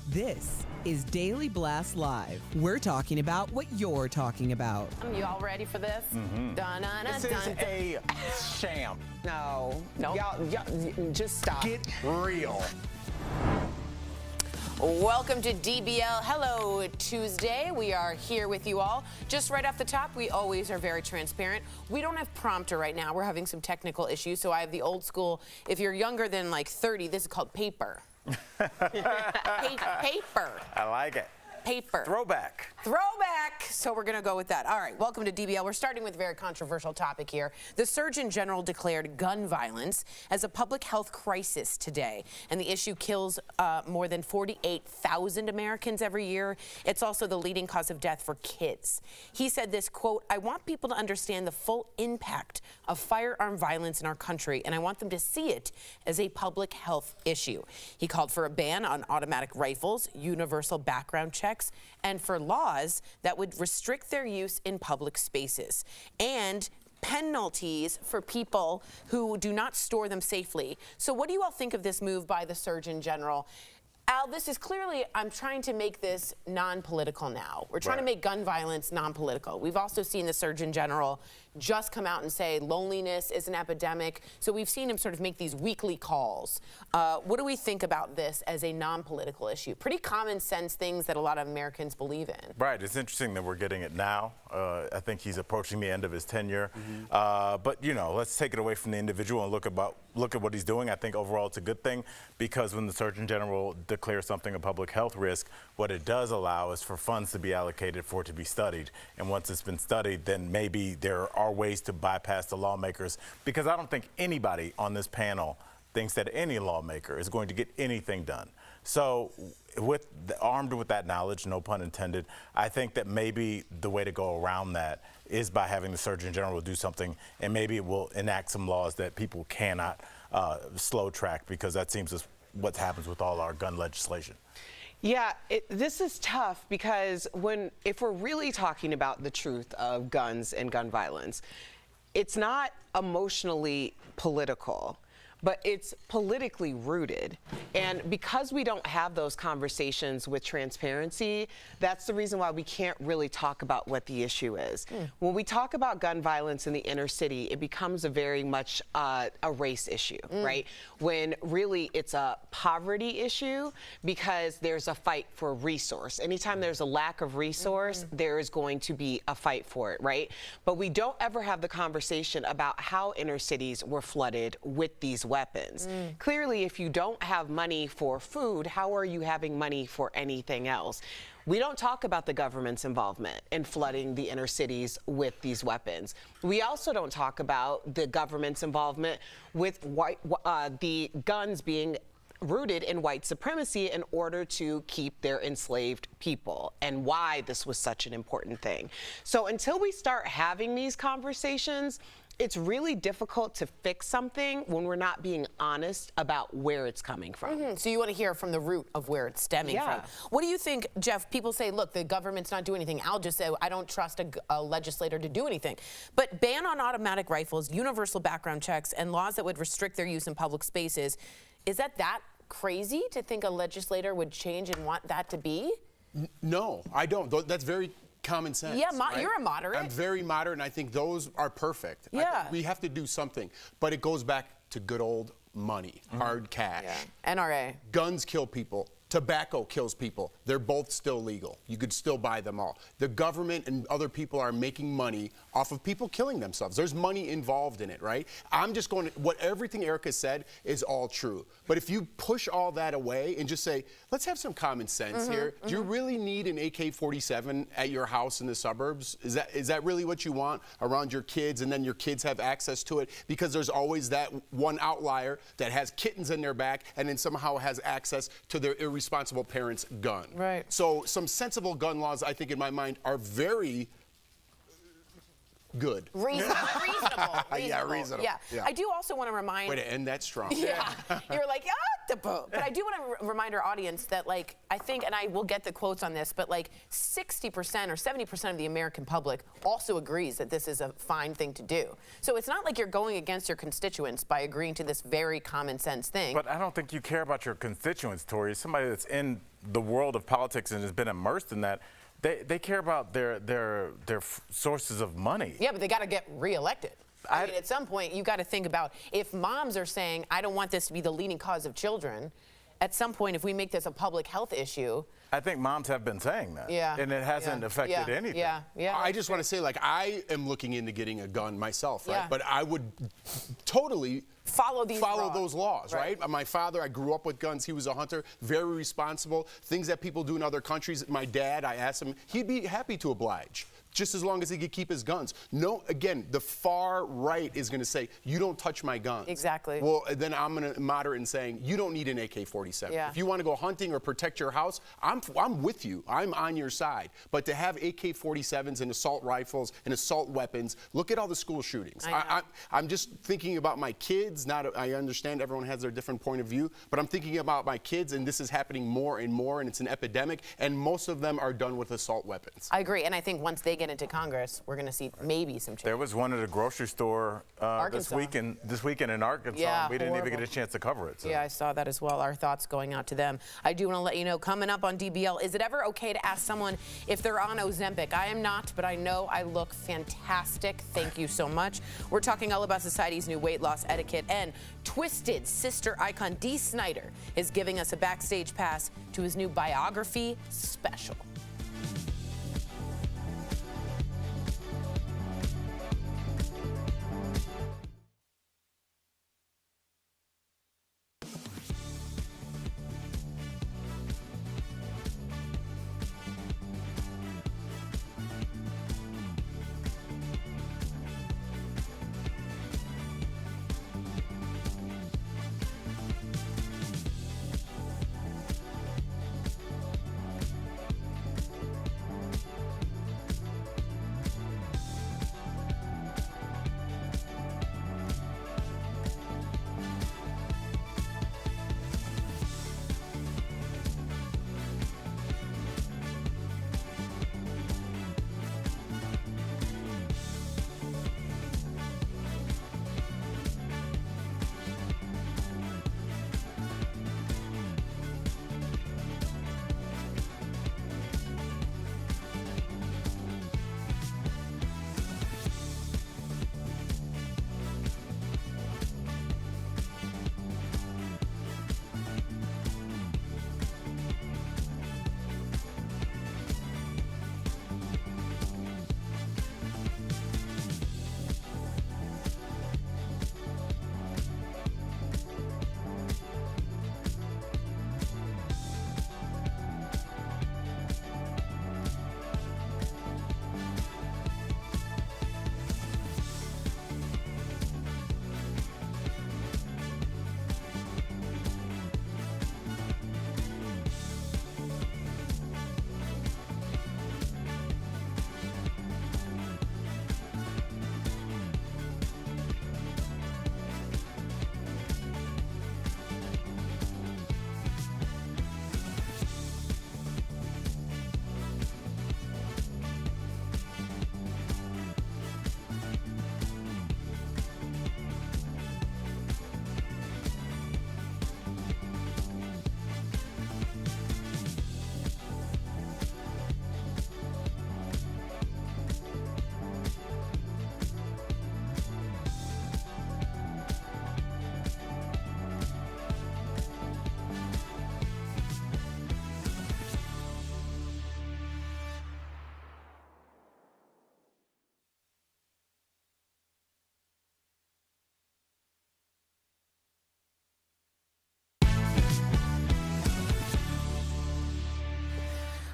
This is Daily Blast Live. We're talking about what you're talking about. You all ready for this? This is a sham. No. Y'all, just stop. Get real. Welcome to DBL. Hello, Tuesday. We are here with you all. Just right off the top, we always are very transparent. We don't have prompter right now. We're having some technical issues, so I have the old school. If you're younger than like 30, this is called paper. Paper. I like it. Paper. Throwback. So we're going to go with that. All right, welcome to DBL. We're starting with a very controversial topic here. The Surgeon General declared gun violence as a public health crisis today, and the issue kills more than 48,000 Americans every year. It's also the leading cause of death for kids. He said this, quote, "I want people to understand the full impact of firearm violence in our country, and I want them to see it as a public health issue." He called for a ban on automatic rifles, universal background checks, and for laws that would restrict their use in public spaces, and penalties for people who do not store them safely. So what do you all think of this move by the Surgeon General? Al, this is clearly, I'm trying to make this non-political now. We're trying to make gun violence non-political. We've also seen the Surgeon General just come out and say loneliness is an epidemic. So we've seen him sort of make these weekly calls. What do we think about this as a non-political issue? Pretty common sense things that a lot of Americans believe in. Right. It's interesting that we're getting it now. I think he's approaching the end of his tenure. But, you know, let's take it away from the individual and look at what he's doing. I think overall it's a good thing, because when the Surgeon General declares something a public health risk, what it does allow is for funds to be allocated for it to be studied. And once it's been studied, then maybe there are ways to bypass the lawmakers, because I don't think anybody on this panel thinks that any lawmaker is going to get anything done. So armed with that knowledge, no pun intended, I think that maybe the way to go around that is by having the Surgeon General do something, and maybe it will enact some laws that people cannot slow track, because that seems as what happens with all our gun legislation. Yeah, this is tough, because if we're really talking about the truth of guns and gun violence, it's not emotionally political, but it's politically rooted. And because we don't have those conversations with transparency, that's the reason why we can't really talk about what the issue is. When we talk about gun violence in the inner city, it becomes a very much a race issue, right? When really it's a poverty issue, because there's a fight for resource. Anytime there's a lack of resource, there is going to be a fight for it, right? But we don't ever have the conversation about how inner cities were flooded with these weapons. Clearly, if you don't have money for food, how are you having money for anything else? We don't talk about the government's involvement in flooding the inner cities with these weapons. We also don't talk about the government's involvement with the guns being rooted in white supremacy in order to keep their enslaved people, and why this was such an important thing. So until we start having these conversations, it's really difficult to fix something when we're not being honest about where it's coming from. So you want to hear from the root of where it's stemming from. What do you think, Jeff? People say, look, the government's not doing anything. I'll just say, I don't trust a legislator to do anything. But ban on automatic rifles, universal background checks, and laws that would restrict their use in public spaces, is that crazy to think a legislator would change and want that to be? No, I don't. That's very common sense. Yeah, right? You're a moderate. I'm very moderate, and I think those are perfect. Yeah. We have to do something, but it goes back to good old money, hard cash. Yeah. NRA. Guns kill people. Tobacco kills people. They're both still legal. You could still buy them all. The government and other people are making money off of people killing themselves. There's money involved in it, right? I'm just going to, everything Erica said is all true. But if you push all that away and just say, let's have some common sense here. Do you really need an AK-47 at your house in the suburbs? Is that really what you want around your kids, and then your kids have access to it? Because there's always that one outlier that has kittens in their back and then somehow has access to their irresponsible parents' gun. Right. So some sensible gun laws, I think, in my mind, are very good. Reasonable. Yeah, reasonable. Yeah. Yeah. I do also want to remind. Way to end that strong. Yeah. You're like, the boat. But I do want to remind our audience that, like, I think, and I will get the quotes on this, but like 60% or 70% of the American public also agrees that this is a fine thing to do. So it's not like you're going against your constituents by agreeing to this very common sense thing. But I don't think you care about your constituents, Tori. Somebody that's in the world of politics and has been immersed in that, they care about their sources of money. Yeah, but they got to get reelected. I mean, at some point, you got to think about if moms are saying, I don't want this to be the leading cause of children, at some point, if we make this a public health issue. I think moms have been saying that. Yeah. And it hasn't affected anything. Yeah. I just want to say, like, I am looking into getting a gun myself, right? Yeah. But I would totally follow those laws, right? My father, I grew up with guns. He was a hunter, very responsible. Things that people do in other countries. My dad, I asked him, he'd be happy to oblige, just as long as he could keep his guns. No, again, the far right is going to say, you don't touch my guns. Exactly. Well, then I'm going to moderate in saying, you don't need an AK-47. Yeah. If you want to go hunting or protect your house, I'm with you. I'm on your side. But to have AK-47s and assault rifles and assault weapons, look at all the school shootings. I'm just thinking about my kids. I understand everyone has their different point of view, but I'm thinking about my kids, and this is happening more and more, and it's an epidemic, and most of them are done with assault weapons. I agree, and I think once they get into Congress, we're going to see maybe some change. There was one at a grocery store this weekend in Arkansas. Yeah, we didn't even get a chance to cover it. So. Yeah, I saw that as well. Our thoughts going out to them. I do want to let you know, coming up on DBL, is it ever okay to ask someone if they're on Ozempic? I am not, but I know I look fantastic. Thank you so much. We're talking all about society's new weight loss etiquette, and Twisted sister icon Dee Snider is giving us a backstage pass to his new biography special.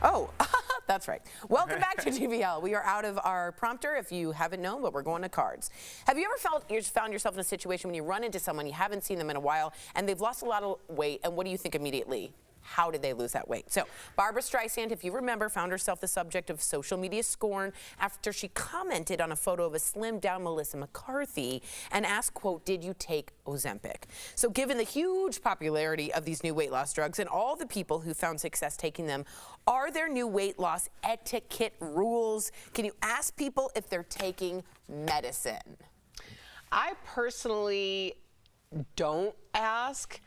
Oh, that's right. Welcome back to DBL. We are out of our prompter, if you haven't known, but we're going to cards. Have you ever found yourself in a situation when you run into someone, you haven't seen them in a while, and they've lost a lot of weight, and what do you think immediately? How did they lose that weight? So Barbara Streisand, if you remember, found herself the subject of social media scorn after she commented on a photo of a slimmed down Melissa McCarthy and asked, quote, "Did you take Ozempic?" So given the huge popularity of these new weight loss drugs and all the people who found success taking them, are there new weight loss etiquette rules? Can you ask people if they're taking medicine? I personally don't ask.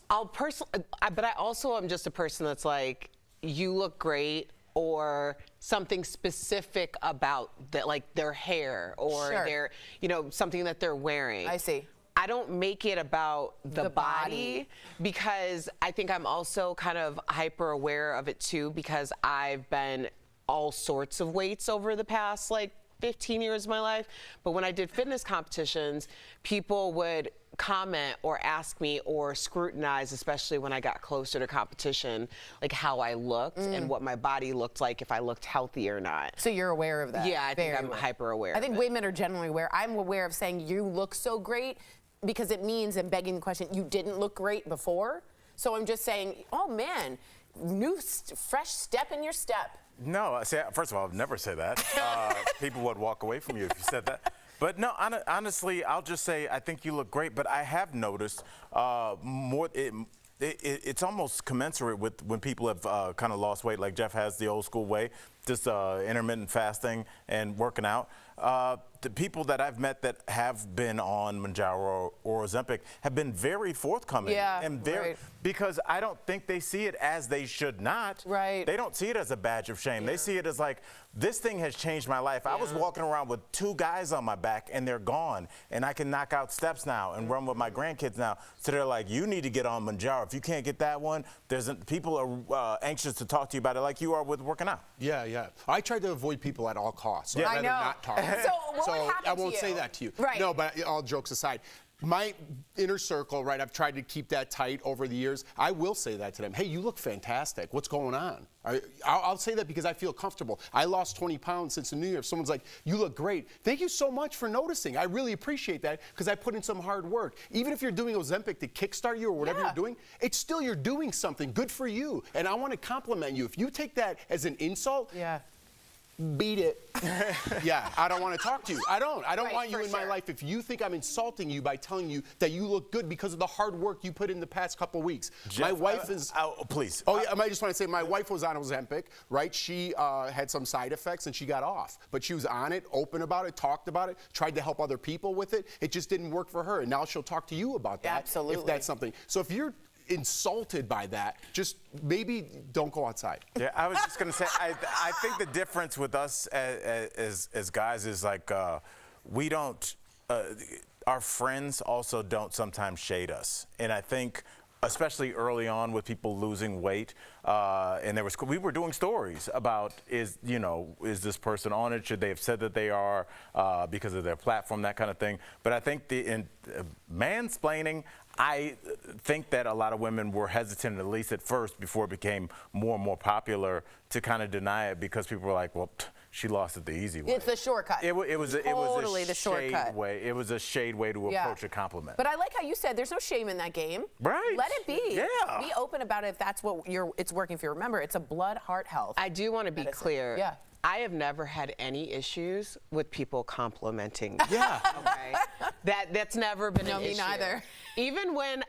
But I also am just a person that's like, you look great, or something specific about that, like their hair or Sure. their, something that they're wearing. I see. I don't make it about the body. body, because I think I'm also kind of hyper aware of it too, because I've been all sorts of weights over the past 15 years of my life. But when I did fitness competitions, people would comment or ask me or scrutinize, especially when I got closer to competition, like how I looked and what my body looked like, if I looked healthy or not. So you're aware of that? Yeah, I think Very I'm aware. hyper aware. I think of it. women are generally aware. I'm aware of saying you look so great because it means, and begging the question, you didn't look great before. So I'm just saying, oh man, fresh step in your step. No, see, first of all, I've never said that. People would walk away from you if you said that. But no, honestly, I'll just say I think you look great. But I have noticed more. It's almost commensurate with when people have kind of lost weight, like Jeff has the old school way, just intermittent fasting and working out. The people that I've met that have been on Mounjaro or Ozempic have been very forthcoming. Yeah, and very, right. because I don't think they see it as they should not. Right. They don't see it as a badge of shame. They see it as like, this thing has changed my life. I was walking around with 2 guys on my back and they're gone, and I can knock out steps now and run with my grandkids now. So they're like, you need to get on Mounjaro. If you can't get that one, people are anxious to talk to you about it, like you are with working out. Yeah. I try to avoid people at all costs. So Yeah. I'd I rather know. not talk to them. So what happened I won't to say you? that to you. Right. No, but all jokes aside, my inner circle, right, I've tried to keep that tight over the years. I will say that to them. Hey, you look fantastic. What's going on? I'll say that because I feel comfortable. I lost 20 pounds since the New Year. If someone's like, you look great, thank you so much for noticing. I really appreciate that because I put in some hard work. Even if you're doing Ozempic to kickstart you or whatever you're doing, it's still you're doing something good for you. And I want to compliment you. If you take that as an insult, beat it. Yeah, I don't want to talk to you. I don't Right, want you for in my sure. life if you think I'm insulting you by telling you that you look good because of the hard work you put in the past couple weeks. Jeff, my wife is... please. Oh, yeah, I just want to say my wife was on Ozempic, right? She had some side effects and she got off. But she was on it, open about it, talked about it, tried to help other people with it. It just didn't work for her. And now she'll talk to you about that. Absolutely. If that's something. So if you're insulted by that, just maybe don't go outside. Yeah, I was just gonna say, I think the difference with us as guys is like we don't, our friends also don't sometimes shade us, and I think especially early on with people losing weight, and we were doing stories about is this person on it? Should they have said that they are because of their platform, that kind of thing. But I think mansplaining, I think that a lot of women were hesitant, at least at first, before it became more and more popular, to kind of deny it because people were like, well, she lost it the easy way. It's the shortcut. It was totally a the shade shortcut. way. It was a shade way to approach a compliment. But I like how you said there's no shame in that game. Right. Let it be. Yeah. Be open about it if that's what it's working for you. Remember, it's a blood, heart, health. I do want to be clear. Yeah. I have never had any issues with people complimenting me. Yeah. Okay? That's never been No, an me issue. neither. Even when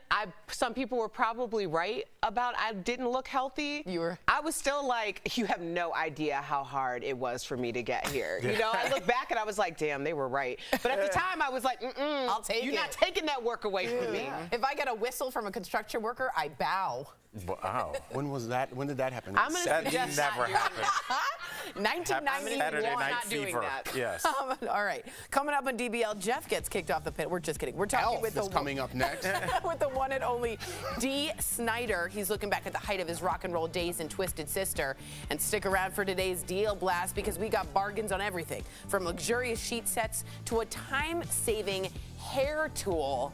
some people were probably right about I didn't look healthy. I was still like, you have no idea how hard it was for me to get here. I look back and I was like, damn, they were right. But at the time I was like, I'll take you're it. not taking that work away from me. If I get a whistle from a construction worker, I bow. Wow. When was that? When did that happen? I'm gonna That suggest never not doing happened. 1991. Saturday Night not doing Fever. that. Yes. All right. Coming up on DBL, Jeff gets kicked off the pit. We're just kidding. We're talking Elf with is coming up next. with the one and only Dee Snider. He's looking back at the height of his rock and roll days in Twisted Sister. And stick around for today's deal blast because we got bargains on everything from luxurious sheet sets to a time-saving hair tool.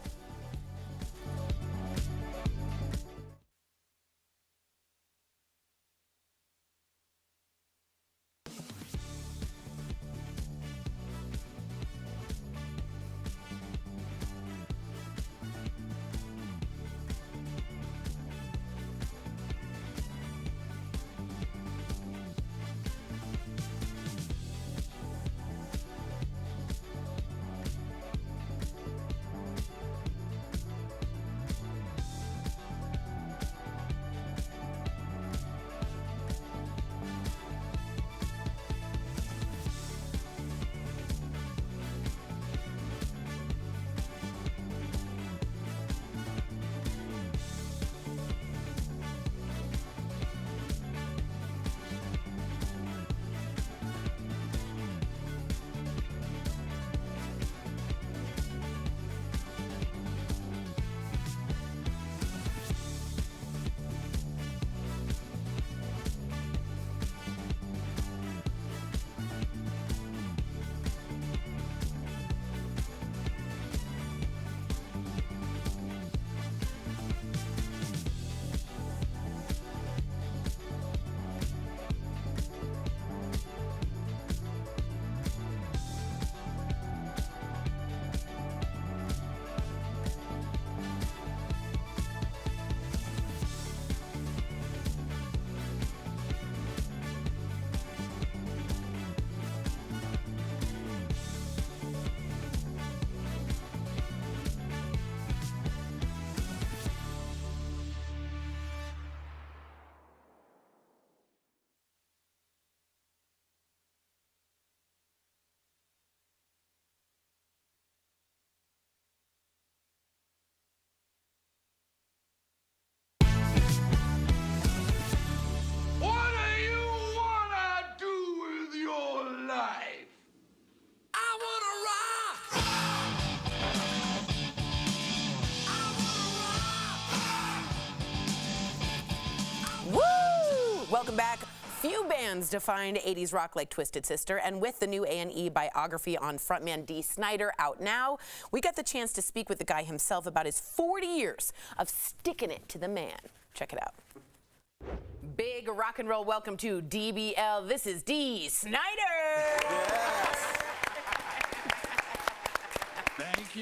welcome back. Few bands defined 80s rock like Twisted Sister, and with the new A&E biography on frontman Dee Snider out now, we got the chance to speak with the guy himself about his 40 years of sticking it to the man. Check it out. Big rock and roll welcome to DBL. This is Dee Snider. Yes. Thank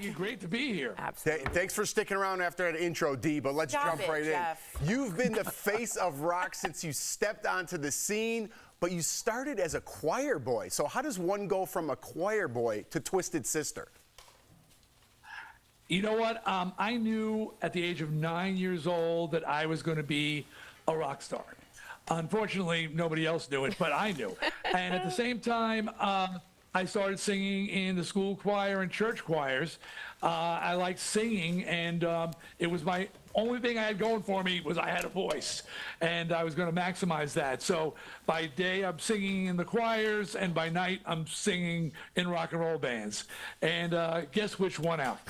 you. Great to be here. Absolutely. Thanks for sticking around after that intro, Dee, but let's jump right Jeff. in. You've been the face of rock since you stepped onto the scene, but you started as a choir boy. So how does one go from a choir boy to Twisted Sister? You know what? I knew at the age of 9 years old that I was going to be a rock star. Unfortunately, nobody else knew it, but I knew. And at the same time, I started singing in the school choir and church choirs. I liked singing, and it was my only thing I had going for me was I had a voice, and I was going to maximize that. So by day, I'm singing in the choirs, and by night, I'm singing in rock and roll bands. And guess which one out?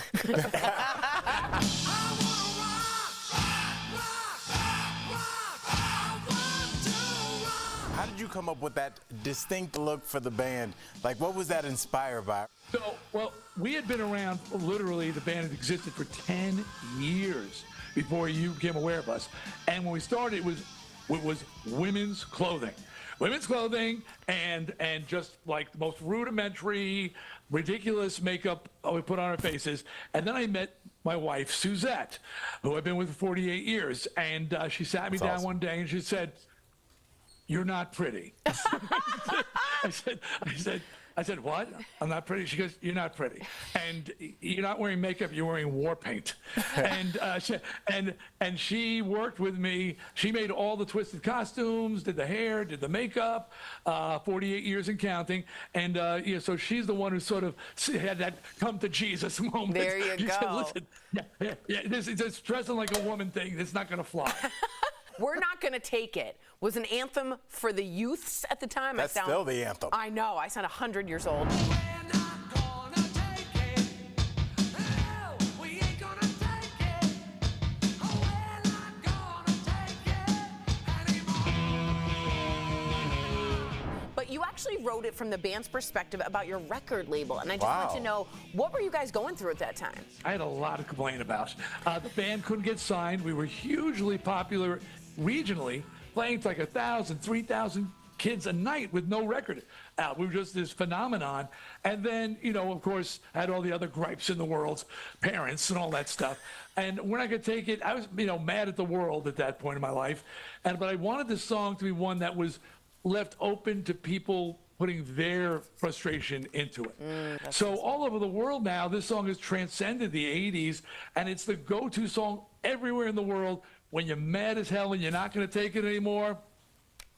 How did you come up with that distinct look for the band? Like, what was that inspired by? So, well, we had been around, literally, the band had existed for 10 years before you became aware of us. And when we started, it was women's clothing. Women's clothing and just like the most rudimentary, ridiculous makeup we put on our faces. And then I met my wife, Suzette, who I've been with for 48 years. And she sat me down one day and she said, "You're not pretty." I said, "What? I'm not pretty?" She goes, "You're not pretty. And you're not wearing makeup, you're wearing war paint." And she worked with me. She made all the Twisted costumes, did the hair, did the makeup, 48 years and counting. And so she's the one who sort of had that come to Jesus moment. There you She go. said, "Listen, this is dressing like a woman thing. It's not going to fly." We're Not Gonna Take It was an anthem for the youths at the time. That's still the anthem. I know. I sound 100 years old. But you actually wrote it from the band's perspective about your record label, and I just want to know, what were you guys going through at that time? I had a lot to complain about. The band couldn't get signed. We were hugely popular regionally, playing to like 1,000, 3,000 kids a night with no record out. We were just this phenomenon. And then, of course, I had all the other gripes in the world, parents and all that stuff. And we're not going to take it. I was, mad at the world at that point in my life. But I wanted this song to be one that was left open to people putting their frustration into it. So all over the world now, this song has transcended the 80s, and it's the go-to song everywhere in the world. When you're mad as hell and you're not going to take it anymore,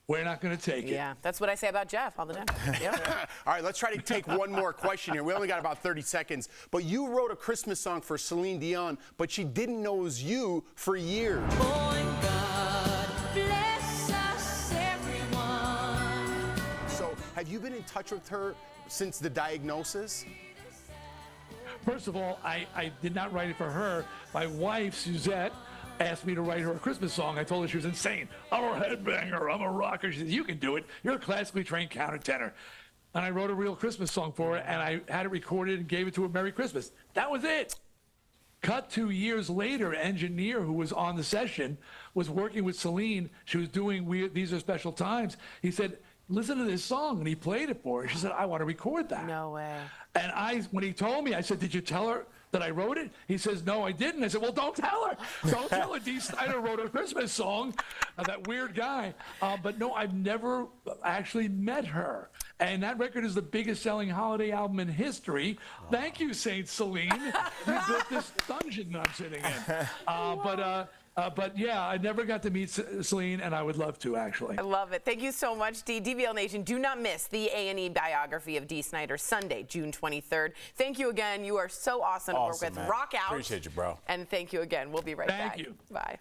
we're not going to take it. Yeah, that's what I say about Jeff all the time. Yep. All right, let's try to take one more question here. We only got about 30 seconds. But you wrote a Christmas song for Celine Dion, but she didn't know it was you for years. So have you been in touch with her since the diagnosis? First of all, I did not write it for her. My wife, Suzette, asked me to write her a Christmas song. I told her she was insane. "I'm a headbanger, I'm a rocker." She said, "You can do it. You're a classically trained countertenor." And I wrote a real Christmas song for her, and I had it recorded and gave it to her Merry Christmas. That was it. Cut 2 years later, an engineer who was on the session was working with Celine. She was doing These Are Special Times. He said, "Listen to this song," and he played it for her. She said, "I want to record that." No way. And when he told me, I said, "Did you tell her that I wrote it?" He says, "No, I didn't." I said, "Well, don't tell her. Don't tell her Dee Snider wrote a Christmas song." That weird guy. But no, I've never actually met her. And that record is the biggest selling holiday album in history. Thank you, Saint Celine. You built this dungeon that I'm sitting in. But yeah, I never got to meet Celine, and I would love to, actually. I love it. Thank you so much, Dee. DBL Nation, do not miss the A&E biography of Dee Snider, Sunday, June 23rd. Thank you again. You are so awesome to work with. Man. Rock out. Appreciate you, bro. And thank you again. We'll be right back. Thank you. Bye.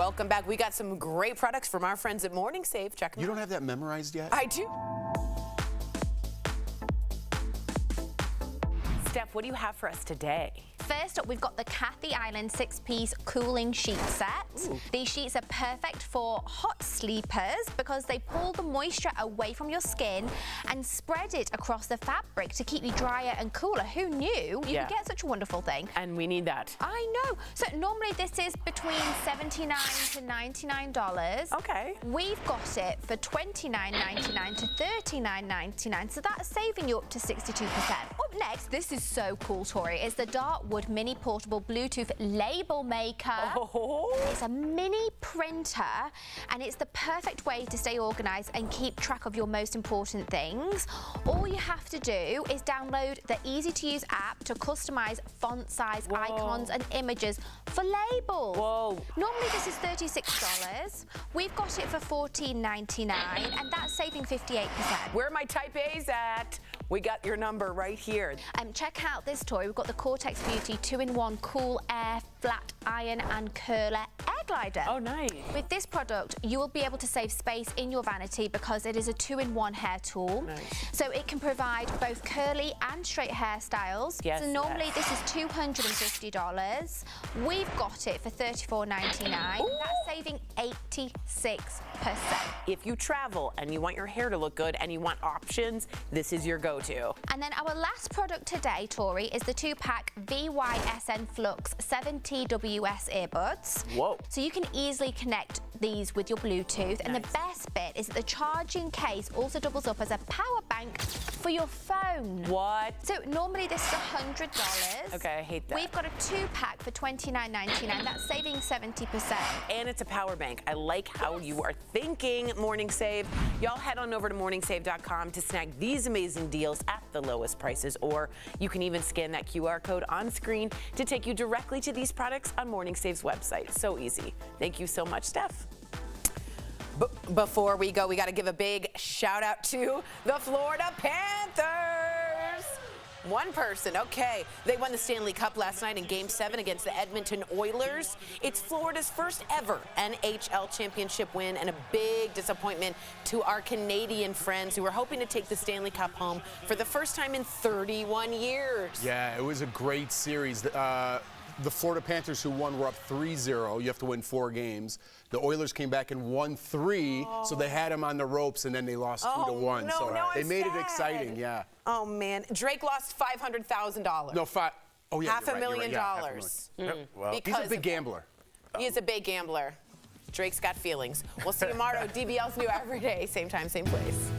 Welcome back. We got some great products from our friends at Morning Save. Check them out. You don't have that memorized yet? I do. Steph, what do you have for us today? First up, we've got the Cathy Island 6-piece cooling sheet set. Ooh. These sheets are perfect for hot sleepers because they pull the moisture away from your skin and spread it across the fabric to keep you drier and cooler. Who knew you could get such a wonderful thing? And we need that. I know. So normally this is between $79 to $99. Okay. We've got it for $29.99 to $39.99. So that's saving you up to 62%. Up next, this is so cool, Tori. It's the Dartwood Mini Portable Bluetooth Label Maker. Oh. It's a mini printer, and it's the perfect way to stay organised and keep track of your most important things. All you have to do is download the easy-to-use app to customise font size, icons and images for labels. Whoa. Normally this is $36. We've got it for $14.99, and that's saving 58%. Where are my type A's at? We got your number right here. Check out this toy. We've got the Cortex Beauty 2-in-1 Cool Air Flat Iron and Curler Air Glider. Oh, nice. With this product, you will be able to save space in your vanity because it is a 2-in-1 hair tool. Nice. So it can provide both curly and straight hairstyles. Yes, so normally this is $250. We've got it for $34.99. That's saving 86%. If you travel and you want your hair to look good and you want options, this is your go-to. And then our last product today, Tori, is the 2-pack VYSN Flux 7TWS earbuds. Whoa. So you can easily connect these with your Bluetooth. And the best bit is that the charging case also doubles up as a power bank for your phone. What? So normally this is $100. Okay, I hate that. We've got a 2-pack for $29.99. That's saving 70%. And it's a power bank. I like how you are thinking, Morning Save. Y'all head on over to morningsave.com to snag these amazing deals at the lowest prices, or you can even scan that QR code on screen to take you directly to these products on Morning Save's website. So easy. Thank you so much, Steph. Before we go, we got to give a big shout out to the Florida Panthers. One person, okay. They won the Stanley Cup last night in Game 7 against the Edmonton Oilers. It's Florida's first ever NHL championship win and a big disappointment to our Canadian friends who were hoping to take the Stanley Cup home for the first time in 31 years. Yeah, it was a great series. The Florida Panthers, who won, were up 3-0. You have to win 4 games. The Oilers came back and won 3, so they had them on the ropes, and then they lost 2-1. No, so now they I'm made sad. it exciting, yeah. Oh, man. Drake lost $500,000. No, oh, yeah, $500,000. Yeah, well, Because he's a big gambler. He is a big gambler. Drake's got feelings. We'll see you tomorrow. DBL's new every day. Same time, same place.